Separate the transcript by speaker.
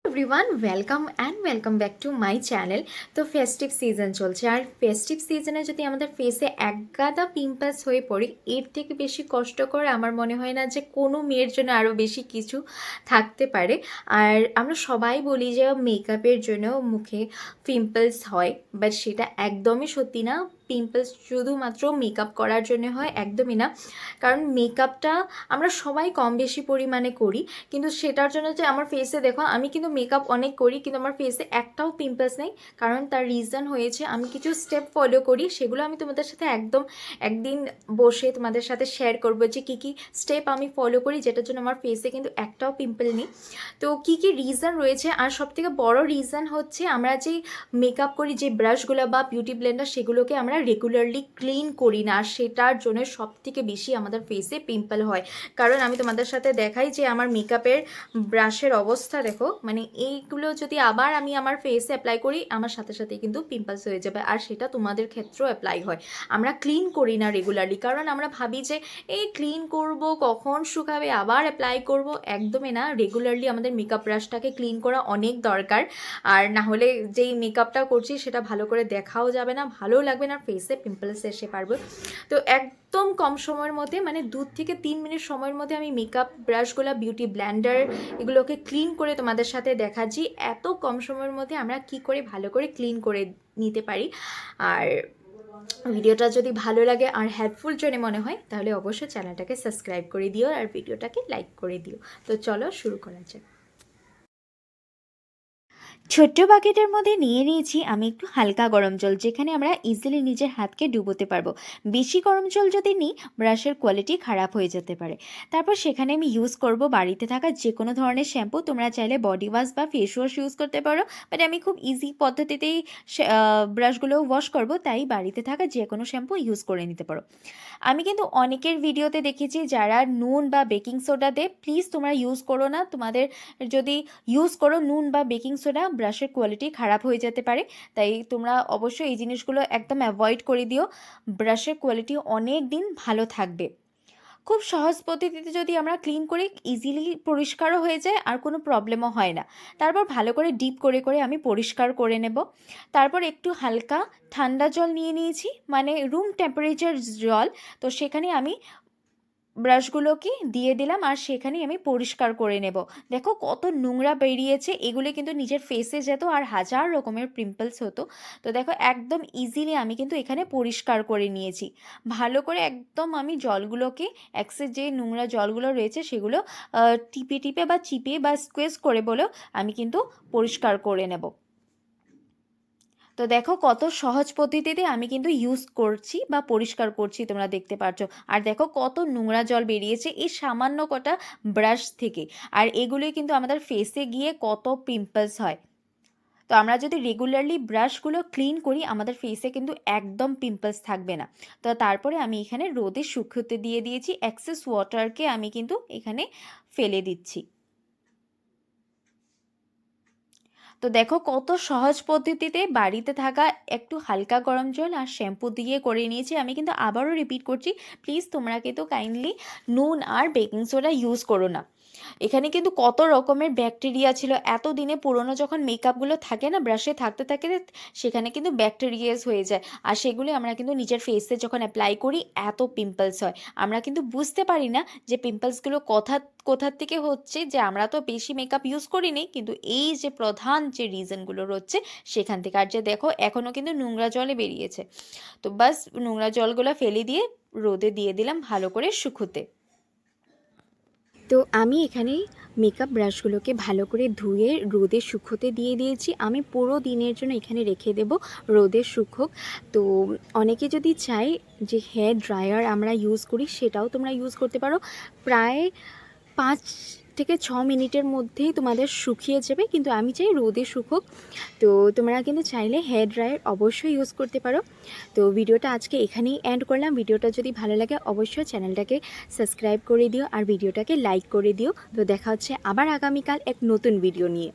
Speaker 1: Everyone welcome back to my channel. তো festive season চলছে, আর festive সিজনে যদি আমাদের ফেসে একগাদা পিম্পলস হয়ে পড়ে, এর থেকে বেশি কষ্টকর আমার মনে হয় না যে কোনো মেয়ের জন্য আরও বেশি কিছু থাকতে পারে। আর আমরা সবাই বলি যে মেকআপের জন্য মুখে পিম্পলস হয়, বাট সেটা একদমই সত্যি না। পিম্পলস শুধুমাত্র মেকআপ করার জন্য হয়, একদমই না। কারণ মেকআপটা আমরা সবাই কম বেশি পরিমাণে করি, কিন্তু সেটার জন্য যে আমার ফেসে দেখো, আমি কিন্তু মেকআপ অনেক করি কিন্তু আমার ফেসে একটাও পিম্পলস নেই। কারণ তার রিজন হয়েছে আমি কিছু স্টেপ ফলো করি, সেগুলো আমি তোমাদের সাথে একদম একদিন বসে তোমাদের সাথে শেয়ার করবো যে কী কী স্টেপ আমি ফলো করি, যেটার জন্য আমার ফেসে কিন্তু একটাও পিম্পল নেই। তো কী কী রিজন রয়েছে, আর সবথেকে বড় রিজন হচ্ছে আমরা যে মেকআপ করি, যে ব্রাশগুলো বা বিউটি ব্লেন্ডার, সেগুলোকে আমরা রেগুলারলি ক্লিন করি না, আর সেটার জন্য সবথেকে বেশি আমাদের ফেসে পিম্পল হয়। কারণ আমি তোমাদের সাথে দেখাই যে আমার মেকআপের ব্রাশের অবস্থা দেখো, মানে এইগুলো যদি আবার আমি আমার ফেসে অ্যাপ্লাই করি, আমার সাথে সাথে কিন্তু পিম্পলস হয়ে যাবে। আর সেটা তোমাদের ক্ষেত্রেও অ্যাপ্লাই হয়। আমরা ক্লিন করি না রেগুলারলি, কারণ আমরা ভাবি যে এই ক্লিন করব, কখন শুকাবে, আবার অ্যাপ্লাই করব। একদমই না, রেগুলারলি আমাদের মেকআপ ব্রাশটাকে ক্লিন করা অনেক দরকার। আর না হলে যেই মেকআপটা করছি সেটা ভালো করে দেখাও যাবে না, ভালোও লাগবে না, ফেসে পিম্পলস এসে পারবে। তো একদম কম সময়ের মধ্যে, মানে 2 থেকে 3 মিনিট সময়ের মধ্যে আমি মেকআপ ব্রাশগুলো, বিউটি ব্লেন্ডার, এগুলোকে ক্লিন করে তোমাদের সাথে দেখাচ্ছি এত কম সময়ের মধ্যে আমরা কি করে ভালো করে ক্লিন করে নিতে পারি। আর ভিডিওটা যদি ভালো লাগে আর হেল্পফুল যদি মনে হয়, তাহলে অবশ্যই চ্যানেলটাকে সাবস্ক্রাইব করে দিও আর ভিডিওটাকে লাইক করে দিও। তো চলো শুরু করা যাক। ছোট্ট বাকেটের মধ্যে নিয়ে নিয়েছি আমি একটু হালকা গরম জল, যেখানে আমরা ইজিলি নিজের হাতকে ডুবোতে পারবো। বেশি গরম জল যদি নিই, ব্রাশের কোয়ালিটি খারাপ হয়ে যেতে পারে। তারপর সেখানে আমি ইউজ করব বাড়িতে থাকা যে কোনো ধরনের শ্যাম্পু। তোমরা চাইলে বডি ওয়াশ বা ফেস ওয়াশ ইউজ করতে পারো, বাট আমি খুব ইজি পদ্ধতিতেই ব্রাশগুলো ওয়াশ করব, তাই বাড়িতে থাকা যে কোনো শ্যাম্পু ইউজ করে নিতে পারো। আমি কিন্তু অনেকের ভিডিওতে দেখেছি যারা নুন বা বেকিং সোডা দেয়, প্লিজ তোমরা ইউজ করো না। তোমাদের যদি ইউজ করো নুন বা বেকিং সোডা, ব্রাশের কোয়ালিটি খারাপ হয়ে যেতে পারে। তাই তোমরা অবশ্যই এই জিনিসগুলো একদম অ্যাভয়েড করে দিও। ব্রাশের কোয়ালিটি অনেক দিন ভালো থাকবে। খুব সহজ পদ্ধতিতে যদি আমরা ক্লিন করি, ইজিলি পরিষ্কারও হয়ে যায় আর কোনো প্রবলেমও হয় না। তারপর ভালো করে ডিপ করে করে আমি পরিষ্কার করে নেব। তারপর একটু হালকা ঠান্ডা জল নিয়ে নিয়েছি, মানে রুম টেম্পারেচার জল। তো সেখানে আমি ব্রাশগুলোকে দিয়ে দিলাম আর সেখানেই আমি পরিষ্কার করে নেব। দেখো কত নোংরা বেরিয়েছে, এগুলো কিন্তু নিজের ফেসে যেত আর হাজার রকমের পিম্পলস হতো। তো দেখো একদম ইজিলি আমি কিন্তু এখানে পরিষ্কার করে নিয়েছি। ভালো করে একদম আমি জলগুলোকে, এক্সেস যে নোংরা জলগুলো রয়েছে সেগুলো টিপে টিপে বা চিপে বা স্কোয়েজ করে বলেও আমি কিন্তু পরিষ্কার করে নেব। তো দেখো কত সহজ পদ্ধতিতে আমি কিন্তু ইউজ করছি বা পরিষ্কার করছি, তোমরা দেখতে পাচ্ছ। আর দেখো কত নোংরা জল বেরিয়েছে এই সামান্য কটা ব্রাশ থেকে। আর এগুলোই কিন্তু আমাদের ফেসে গিয়ে কত পিম্পলস হয়। তো আমরা যদি রেগুলারলি ব্রাশগুলো ক্লিন করি, আমাদের ফেসে কিন্তু একদম পিম্পলস থাকবে না। তো তারপরে আমি এখানে রোদে শুকোতে দিয়ে দিয়েছি, এক্সেস ওয়াটারকে আমি কিন্তু এখানে ফেলে দিচ্ছি। তো দেখো কত সহজ পদ্ধতিতে বাড়িতে থাকা একটু হালকা গরম জল আর শ্যাম্পু দিয়ে করে নিয়েছি। আমি কিন্তু আবারও রিপিট করছি, প্লিজ তোমরা কিন্তু কাইন্ডলি নুন আর বেকিং সোডা ইউজ করো না। এখানে কিন্তু কত রকমের ব্যাকটেরিয়া ছিল, এতদিনে পুরনো যখন মেকআপগুলো থাকে না, ব্রাশে থাকতে থাকে, সেখানে কিন্তু ব্যাকটেরিয়াস হয়ে যায়। আর সেগুলি আমরা কিন্তু নিজের ফেসে যখন অ্যাপ্লাই করি, এত পিম্পলস হয়। আমরা কিন্তু বুঝতে পারি না যে পিম্পলসগুলো কোথার থেকে হচ্ছে, যে আমরা তো বেশি মেকআপ ইউজ করিনি, কিন্তু এই যে প্রধান যে রিজনগুলো রয়েছে সেখান থেকে। আর যে দেখো এখনও কিন্তু নোংরা জলে বেরিয়েছে। তো বাস নোংরা জলগুলো ফেলে দিয়ে রোদে দিয়ে দিলাম ভালো করে শুকোতে। তো আমি এখানে মেকআপ ব্রাশগুলোকে ভালো করে ধুয়ে রোদে শুকোতে দিয়ে দিয়েছি। আমি পুরো দিনের জন্য এখানে রেখে দেব রোদে শুকোক। তো অনেকে যদি চায় যে হেয়ার ড্রায়ার আমরা ইউজ করি, সেটাও তোমরা ইউজ করতে পারো। প্রায় 5 থেকে 6 মিনিটের মধ্যেই তোমাদের শুকিয়ে যাবে, কিন্তু আমি চাই রোদে শুকোক। তো তোমরা কিন্তু চাইলে হেয়ার ড্রায়ার অবশ্যই ইউজ করতে পারো। তো ভিডিওটা আজকে এখানেই এন্ড করলাম। ভিডিওটা যদি ভালো লাগে অবশ্যই চ্যানেলটাকে সাবস্ক্রাইব করে দিও আর ভিডিওটাকে লাইক করে দিও। তো দেখা হচ্ছে আবার আগামীকাল এক নতুন ভিডিও নিয়ে।